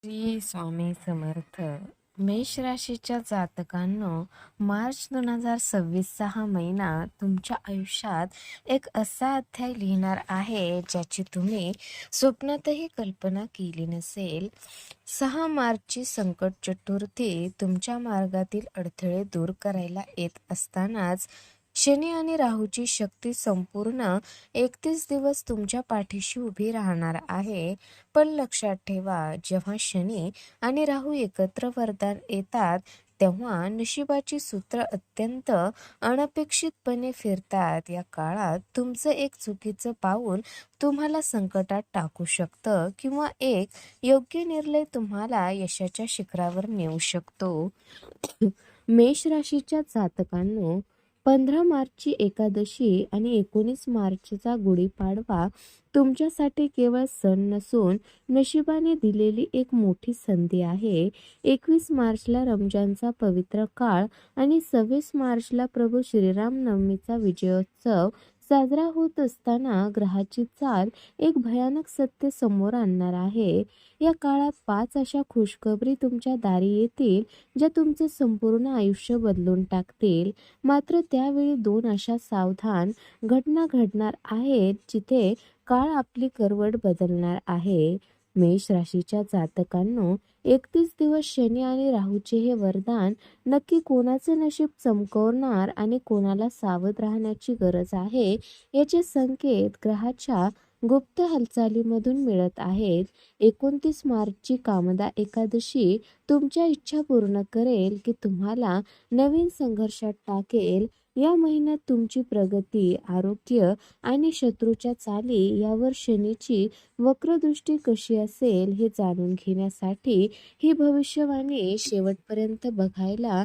श्री स्वामी समर्थ. मेष राशीच्या जातकांनो, मार्च 2026 हा महिना तुमच्या आयुष्यात एक असा अध्याय लिहिणार आहे ज्याची तुम्ही स्वप्नातही कल्पना केली नसेल. 6 मार्चची संकट चतुर्थी तुमच्या मार्गातील अडथळे दूर करायला येत असतानाच शनी आणि राहूची शक्ती संपूर्ण 31 दिवस तुमच्या पाठीशी उभी राहणार आहे. पण लक्षात ठेवा, जेव्हा शनी आणि राहू एकत्र वरदान येतात तेव्हा नशिबाची सूत्र अत्यंत अनपेक्षितपणे फिरतात. या काळात तुमचं एक चुकीचं पाऊल तुम्हाला संकटात टाकू शकतं किंवा एक योग्य निर्णय तुम्हाला यशाच्या शिखरावर नेऊ शकतो. मेष राशीच्या जातकांनो, 15 मार्चची एकादशी आणि 19 मार्चचा गुढीपाडवा तुमच्यासाठी केवळ सण नसून नशिबाने दिलेली एक मोठी संधी आहे. 21 मार्चला रमजानचा पवित्र काळ आणि 26 मार्चला प्रभू श्रीराम नवमीचा विजयोत्सव साजरा होत असताना ग्रहाची चाल एक भयानक सत्य समोर आणणार आहे. या काळात 5 अशा खुशखबरी तुमच्या दारी येतील ज्या तुमचे संपूर्ण आयुष्य बदलून टाकतील. मात्र त्यावेळी 2 अशा सावधान घटना घडणार आहेत जिथे काळ आपली करवट बदलणार आहे. मेष राशीच्या जातकांनो, 31 दिवस शनी आणि राहूचे हे वरदान नक्की कोणाचे नशीब चमकवणार आणि कोणाला सावध राहण्याची गरज आहे याचे संकेत ग्रहाच्या गुप्त हालचालीमधून मिळत आहेत. 29 मार्चची कामदा एकादशी तुमच्या इच्छा पूर्ण करेल की तुम्हाला नवीन संघर्षात टाकेल. या महिन्यात तुमची प्रगती, आरोग्य आणि शत्रूच्या चाली यावर शनीची वक्रदृष्टी कशी असेल हे जाणून घेण्यासाठी ही भविष्यवाणी शेवटपर्यंत बघायला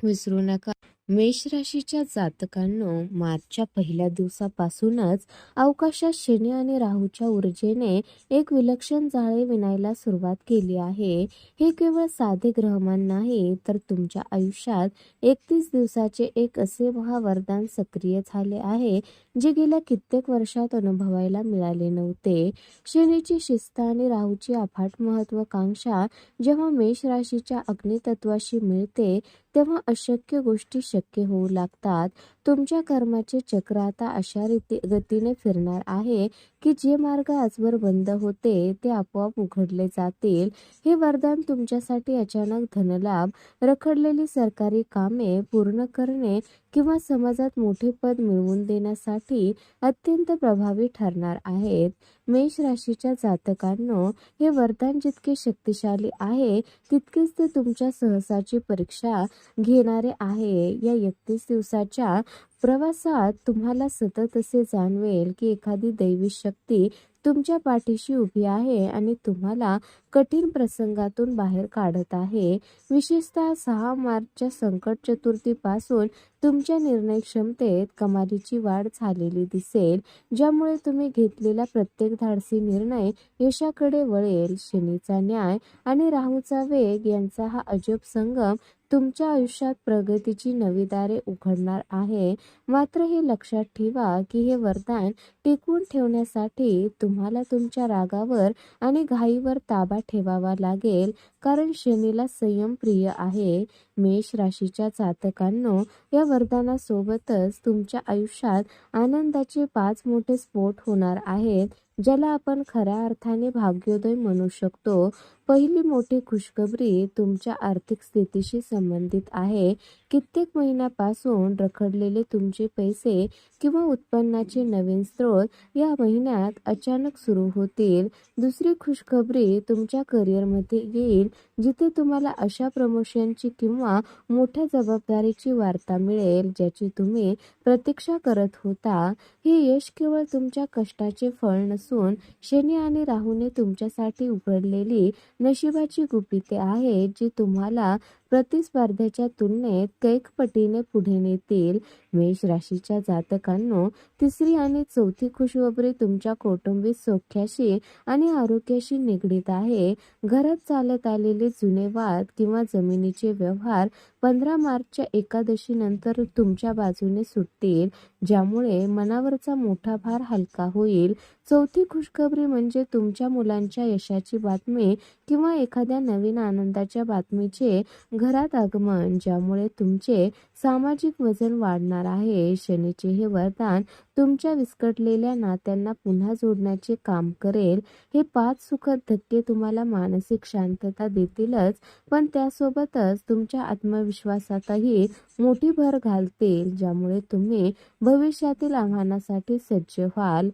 विसरू नका. मेष राशीच्या जातकांनो, मार्चच्या पहिल्या दिवसापासूनच अवकाशात शनी आणि राहूच्या ऊर्जेने एक विलक्षण जाळे विणायला सुरुवात केली आहे. हे केवळ साधे ग्रहमान नाही, तर तुमच्या आयुष्यात 31 दिवसाचे एक असे महावरदान सक्रिय झाले आहे जे गेल्या कित्येक वर्षात अनुभवायला मिळाले नव्हते. शनीची शिस्त आणि राहूची अफाट महत्वाकांक्षा जेव्हा मेष राशीच्या अग्नितत्वाशी मिळते तेव्हा अशक्य गोष्टी शक्य होऊ लागतात. तुमच्या कर्माचे चक्र आता अशा गतीने फिरणार आहे की जे मार्ग आजवर बंद होते ते आपोआप उघडले जातील. हे वरदान तुमच्यासाठी अचानक धनलाभ, रखडलेली सरकारी कामे पूर्ण करणे किंवा समाजात मोठे पद मिळवून देण्यासाठी अत्यंत प्रभावी ठरणार आहेत. मेष राशीच्या जातकांनो, हे वरदान जितके शक्तिशाली आहे तितकेच ते तुमच्या साहसाची परीक्षा घेणारे आहे. या 31 दिवसाच्या प्रवासात तुम्हाला सतत असे जाणवेल की एखादी दैवी शक्ती तुमच्या पाठीशी उभी आहे आणि तुम्हाला कठीण प्रसंगातून बाहेर काढत आहे. विशेषतः 6 मार्चच्या संकट चतुर्थीपासून तुमच्या निर्णय क्षमतेत कमालीची वाढ झालेली दिसेल, ज्यामुळे तुम्ही घेतलेला प्रत्येक धाडसी निर्णय यशाकडे वळेल. शनीचा न्याय आणि राहूचा वेग यांचा हा अजब संगम तुमच्या आयुष्यात प्रगतीची नवी दारे उघडणार आहे. मात्र हे लक्षात ठेवा की हे वरदान टिकवून ठेवण्यासाठी तुम्हाला तुमच्या रागावर आणि घाईवर ताबा ठेवावा लागेल, कारण शनीला संयम प्रिय आहे. मेष राशीच्या जातकांनो, या वरदानासोबतच तुमच्या आयुष्यात आनंदाचे 5 मोठे स्फोट होणार आहेत ज्याला आपण खऱ्या अर्थाने भाग्योदय म्हणू शकतो. पहिली मोठी खुशखबरी तुमच्या आर्थिक स्थितीशी संबंधित आहे. कित्येक महिन्यापासून रखडलेले तुमचे पैसे किंवा उत्पन्नाचे नवीन स्रोत या महिन्यात अचानक सुरू होतील. दुसरी खुशखबरी तुमच्या करिअरमध्ये येईल, जिथे तुम्हाला अशा प्रमोशनची किंवा मोठ्या जबाबदारीची वार्ता मिळेल ज्याची तुम्ही प्रतीक्षा करत होता. हे यश केवळ तुमच्या कष्टाचे फळ नसून शनी आणि राहूने तुमच्यासाठी उघडलेली नशिबाची गुपिते आहेत जी तुम्हाला प्रतिस्पर्ध्याच्या तुलनेत कैक पटीने पुढे नेतील. मेष राशीच्या जातकांनो, तिसरी आणि चौथी खुशखबरी तुमच्या कौटुंबिक सौख्याशी आणि आरोग्याशी निगडीत आहे. घरात चालत आलेले जुने वाद किंवा जमिनीचे व्यवहार 15 मार्चच्या एकादशीनंतर तुमच्या बाजूने सुटतील, ज्यामुळे मनावरचा मोठा भार हलका होईल. चौथी खुशखबरी म्हणजे तुमच्या मुलांच्या यशाची बातमी किंवा एखाद्या नवीन आनंदाच्या बातमीचे घरात आगमन, ज्यामुळे तुमचे सामाजिक वजन वाढणार आहे. शनीचे हे वरदान तुमच्या विस्कटलेल्या नात्यांना पुन्हा जोडण्याचे काम करेल. हे 5 सुखद धक्के तुम्हाला मानसिक शांतता देतीलच, पण त्यासोबतच तुमच्या आत्मविश्वासातही मोठी भर घालतील, ज्यामुळे तुम्ही भविष्यातील आव्हानासाठी सज्ज व्हाल.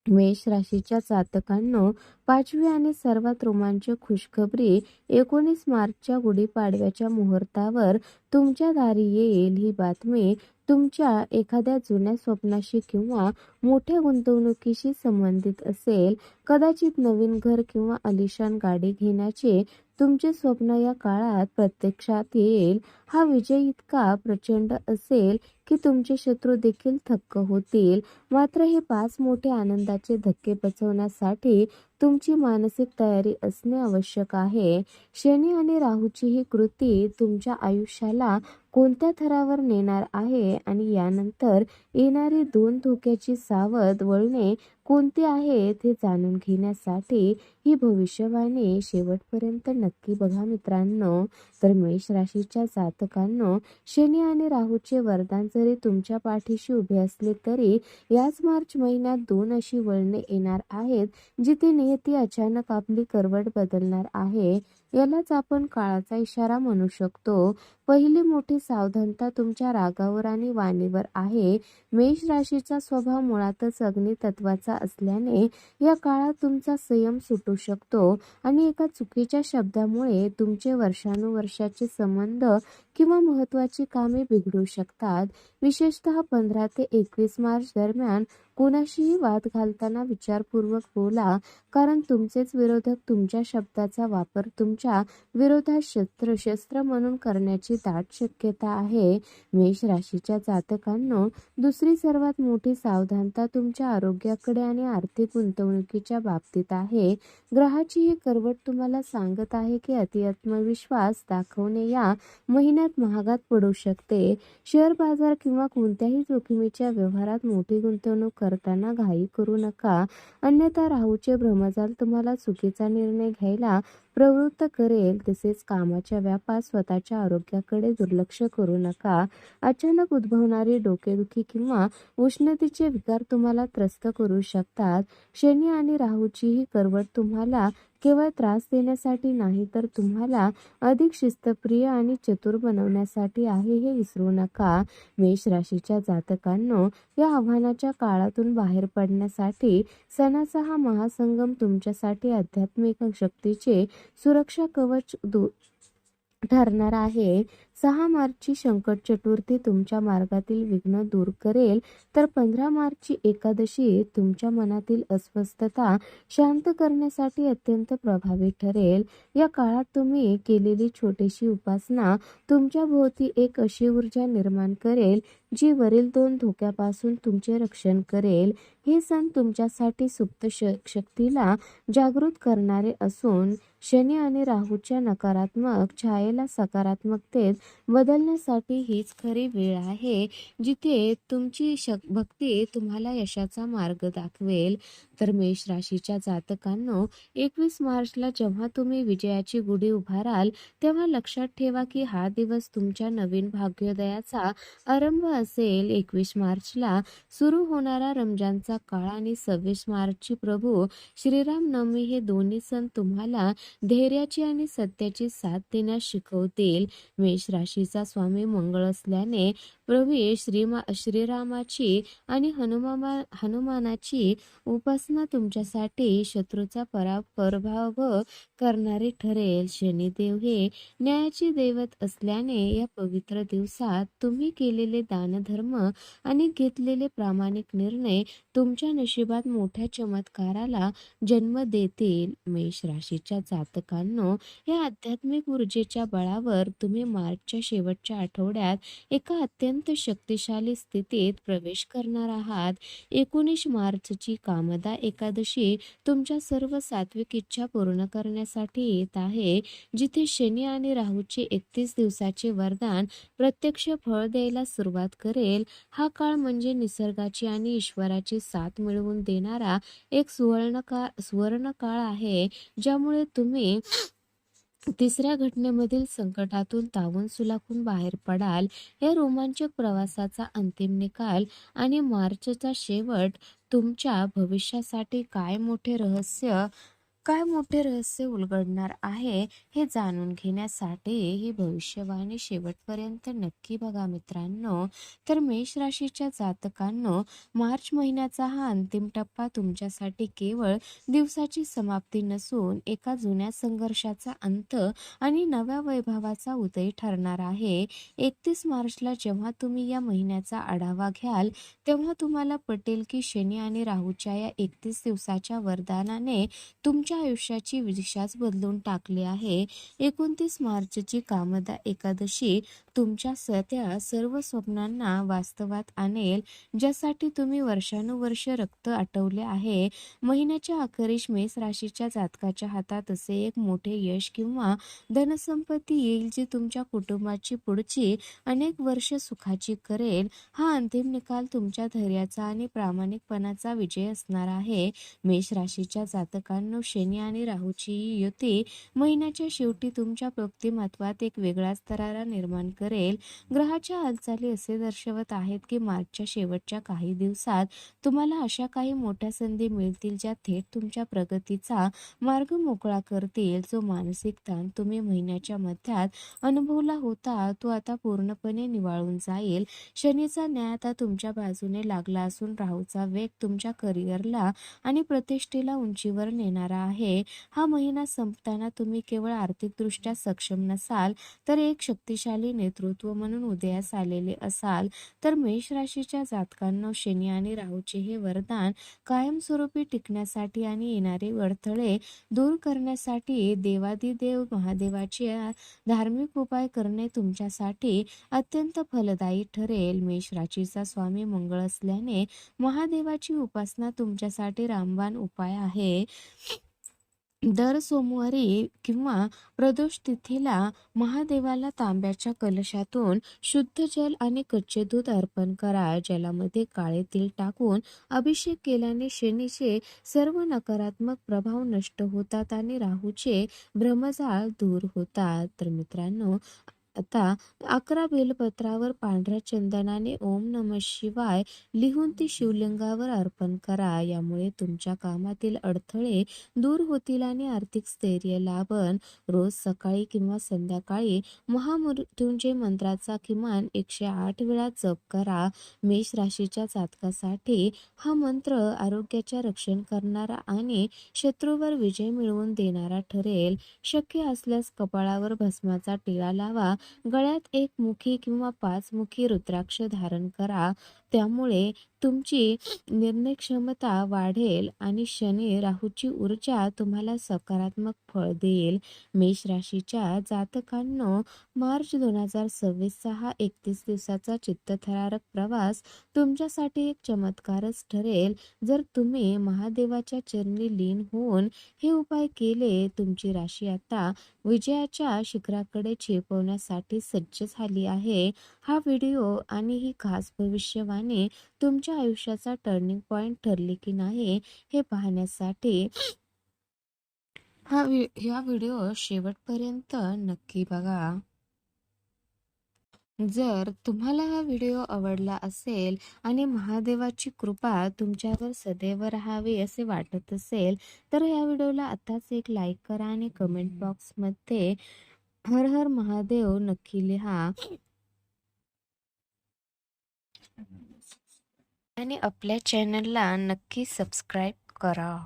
मेष राशीच्या जातकांनो, 5वी आणि सर्वात रोमांचक खुशखबरी 19 मार्चच्या गुढीपाडव्याच्या मुहूर्तावर तुमच्या दारी येईल. ही बातमी तुमच्या एखाद्या जुन्या स्वप्नाशी किंवा मोठ्या गुंतवणुकीशी संबंधित असेल. कदाचित नवीन घर किंवा आलिशान गाडी घेण्याचे तुमचे स्वप्न या काळात प्रत्यक्षात येईल. हा विजय इतका प्रचंड असेल की तुमचे शत्रू देखील थक्क होतील. मात्र हे 5 मोठे आनंदाचे धक्के पचवण्यासाठी तुमची मानसिक तयारी असणे आवश्यक आहे. शनी आणि राहूची ही कृती तुमच्या आयुष्याला कोणत्या थरावर नेणार आहे आणि यानंतर येणारी 2 धोक्याची सावध वळणे कोणती आहेत हे जाणून घेण्यासाठी ही भविष्यवाणी शेवटपर्यंत नक्की बघा मित्रांनो. तर मेष राशीच्या जातकांनो, शनी आणि राहूचे वरदान जरी तुमच्या पाठीशी उभे असले तरी याच मार्च महिन्यात 2 अशी वळणे येणार आहेत जिथे नियती अचानक आपली करवट बदलणार आहे. यालाच आपण काळाचा इशारा म्हणू शकतो. पहिली मोठी सावधानता तुमच्या रागावर आणि वाणीवर आहे. मेष राशीचा स्वभाव मुळातच अग्नी तत्वाचा असल्याने या काळात तुमचा संयम सुटू शकतो आणि एका चुकीच्या शब्दामुळे तुमचे वर्षानुवर्षाचे संबंध किंवा महत्त्वाची कामे बिघडू शकतात. विशेषतः 15 ते 21 मार्च दरम्यान कोणाशीही वाद घालताना विचारपूर्वक बोला, कारण तुमचेच विरोधक तुमच्या शब्दाचा वापर तुमच्या विरोधात शस्त्र म्हणून करण्याची दाट शक्यता आहे. मेष राशीच्या जातकांनो, दुसरी सर्वात मोठी सावधानता तुमच्या आरोग्याकडे आणि आर्थिक गुंतवणुकीच्या बाबतीत आहे. ग्रहाची ही करवट तुम्हाला सांगत आहे की अति आत्मविश्वास दाखवणे या महिन्यात महागात पडू शकते. शेअर बाजार किंवा कोणत्याही जोखमीच्या व्यवहारात मोठी गुंतवणूक करताना घाई करू नका, अन्यथा राहूचे भ्रमजाल तुम्हाला चुकीचा निर्णय घ्यायला प्रवृत्त करेल. तसेच कामाच्या व्यापात स्वतःच्या आरोग्याकडे दुर्लक्ष करू नका. अचानक उद्भवणारी डोकेदुखी किंवा उष्णतेचे विकार तुम्हाला त्रस्त करू शकतात. शनी आणि राहूची ही करवट तुम्हाला केवळ त्रास देण्यासाठी नाही तर तुम्हाला अधिक शिस्तप्रिय आणि चतुर बनवण्यासाठी आहे, हे विसरू नका. मेष राशीच्या जातकांनो, या आव्हानाच्या काळातून बाहेर पडण्यासाठी सणाचा हा महासंगम तुमच्यासाठी आध्यात्मिक शक्तीचे सुरक्षा कवच ठरणार आहे. 6 मार्चची संकट चतुर्थी तुमच्या मार्गातील विघ्न दूर करेल, तर 15 मार्चची एकादशी तुमच्या मनातील अस्वस्थता शांत करण्यासाठी अत्यंत प्रभावी ठरेल. या काळात तुम्ही केलेली छोटीशी उपासना तुमच्या भोवती एक अशी ऊर्जा निर्माण करेल जी वरील 2 धोक्यापासून तुमचे रक्षण करेल. हे सण तुमच्यासाठी सुप्त शक्तीला जागृत करणारे असून शनी आणि राहूच्या नकारात्मक छायेला सकारात्मकतेत बदलण्यासाठी हीच खरी वेळ आहे, जिथे तुमची भक्ती तुम्हाला यशाचा मार्ग दाखवेल. तर मेष राशीच्या जातकांनो, 21 मार्चला जेव्हा तुम्ही विजयाची गुढी उभाराल तेव्हा लक्षात ठेवा की हा दिवस तुमच्या नवीन भाग्योदयाचा आरंभ असेल. 21 मार्चला सुरू होणारा रमजानचा काळ आणि 26 मार्चची प्रभू श्रीराम नवमी हे दोन्ही सण तुम्हाला धैर्याची आणि सत्याची साथ देण्यास शिकवतील. मेष राशीचा स्वामी मंगळ असल्याने प्रभू श्रीरामाची आणि हनुमानाची उपासना तुमच्यासाठी शत्रूचा पराभव करणारे ठरेल. शनिदेव हे न्यायाचे दैवत असल्याने या पवित्र दिवसात तुम्ही केलेले दानधर्म आणि घेतलेले प्रामाणिक निर्णय तुमच्या नशिबात मोठ्या चमत्काराला जन्म देतील. मेष राशीच्या जातकांनो, या आध्यात्मिक ऊर्जेच्या बळावर तुम्ही मार्च मार्चच्या शेवटच्या आठवड्यात एका अत्यंत शक्तिशाली स्थितीत प्रवेश करणार आहात. 19 मार्चची कामदा एकादशी तुमच्या सर्व सात्विक इच्छा पूर्ण करण्यासाठी येत आहे, जिथे शनी आणि राहूचे 31 दिवसाचे वरदान प्रत्यक्ष फळ द्यायला सुरुवात करेल. हा काळ म्हणजे निसर्गाची आणि ईश्वराची साथ मिळवून देणारा एक सुवर्ण काळ आहे, ज्यामुळे तुम्ही तिसऱ्या घटनेमधील संकटातून तावून सुलाखून बाहेर पडाल. या रोमांचक प्रवासाचा अंतिम निकाल आणि मार्चचा शेवट तुमच्या भविष्यासाठी काय मोठे रहस्य उलगडणार आहे हे जाणून घेण्यासाठी ही भविष्यवाणी शेवटपर्यंत नक्की बघा मित्रांनो. तर मेष राशीच्या जातकांनो, मार्च महिन्याचा हा अंतिम टप्पा तुमच्यासाठी केवळ दिवसाची समाप्ती नसून एका जुन्या संघर्षाचा अंत आणि नव्या वैभवाचा उदय ठरणार आहे. 31 मार्चला जेव्हा तुम्ही या महिन्याचा आढावा घ्याल, तेव्हा तुम्हाला पटेल की शनी आणि राहूच्या या 31 दिवसाच्या वरदानाने तुमच्या आयुष्याची दिशाच बदलून टाकली आहे. 29 मार्चची कामदा एकादशी तुमच्या त्या सर्व स्वप्नांना वास्तवात आणेल, ज्यासाठी तुम्ही वर्षानुवर्ष रक्त आटवले आहे. महिन्याच्या अखेरीस मेष राशीच्या जातकाच्या हातात असे एक मोठे यश किंवा धनसंपत्ती येईल, जी तुमच्या कुटुंबाची पुढची अनेक वर्ष सुखाची करेल. हा अंतिम निकाल तुमच्या धैर्याचा आणि प्रामाणिकपणाचा विजय असणार आहे. मेष राशीच्या जातकांनो, शनी आणि राहूची ही युती महिन्याच्या शेवटी तुमच्या व्यक्तिमत्वात एक वेगळाच थरार निर्माण करेल. ग्रहाच्या हालचाली असे दर्शवत आहेत की मार्चच्या शेवटच्या काही दिवसात तुम्हाला अशा काही मोठ्या संधी मिळतील, ज्या थेट तुमच्या प्रगतीचा मार्ग मोकळा करतील. जो मानसिक ताण तुम्ही महिन्याच्या मध्यात अनुभवला होता, तो आता पूर्णपणे निवाळून जाईल. शनीचा न्याय आता तुमच्या बाजूने लागला असून राहूचा वेग तुमच्या करिअरला आणि प्रतिष्ठेला उंचीवर नेणारा आहे. हा महिना संपताना तुम्ही केवळ आर्थिकदृष्ट्या सक्षम नसाल, तर एक शक्तिशाली नेतृत्व म्हणून उदयास आलेले असाल. तर मेष राशीच्या जातकांनो, शनी आणि राहूचे हे वरदान कायमस्वरूपी टिकण्यासाठी आणि येणारे अडथळे दूर करण्यासाठी देवादिदेव महादेवाचे धार्मिक उपाय करणे तुमच्यासाठी अत्यंत फलदायी ठरेल. मेष राशीचा स्वामी मंगळ असल्याने महादेवाची उपासना तुमच्यासाठी रामबाण उपाय आहे. दर सोमवारी किंवा प्रदोष तिथीला महादेवाला तांब्याच्या कलशातून शुद्ध जल आणि कच्चे दूध अर्पण करा. जलामध्ये काळे तीळ टाकून अभिषेक केल्याने शनीचे सर्व नकारात्मक प्रभाव नष्ट होतात आणि राहूचे भ्रमजाळ दूर होतात. तर मित्रांनो, आता 11 बेलपत्रावर पांढऱ्या चंदनाने ओम नमः शिवाय लिहून ती शिवलिंगावर अर्पण करा. यामुळे तुमच्या कामातील अडथळे दूर होतील आणि आर्थिक स्थैर्य लाभन. रोज सकाळी किंवा संध्याकाळी महामृत्युंजय मंत्राचा किमान 108 वेळा जप करा. मेष राशीच्या जातकासाठी हा मंत्र आरोग्याचे रक्षण करणारा आणि शत्रूवर विजय मिळवून देणारा ठरेल. शक्य असल्यास कपाळावर भस्माचा टिळा लावा. गळ्यात एक मुखी किंवा 5 मुखी रुद्राक्ष धारण करा. त्यामुळे तुमची निर्णय क्षमता वाढेल आणि शनी राहूची ऊर्जा तुम्हाला सकारात्मक फळ देईल. मेष राशीच्या जातकांनो, मार्च 2026 हा 31 दिवसाचा चित्तथरारक प्रवास तुमच्यासाठी एक चमत्कारच ठरेल. जर तुम्ही महादेवाच्या चरणी लीन होऊन हे उपाय केले, तुमची राशी आता विजयाच्या शिखराकडे झेपावण्यासाठी सज्ज झाली आहे. हा व्हिडिओ आणि ही खास भविष्यवाणी तुमच्या आयुष्याचा टर्निंग पॉइंट ठरली की नाही हे पाहण्यासाठी हा व्हिडिओ शेवटपर्यंत नक्की बघा. जर तुम्हाला हा व्हिडिओ आवडला असेल आणि महादेवाची कृपा तुमच्यावर सदैव राहावी असे वाटत असेल, तर या व्हिडिओला आताच एक लाईक करा आणि कमेंट बॉक्समध्ये हर हर महादेव नक्की लिहा आणि आपल्या चॅनलला नक्की सबस्क्राईब करा.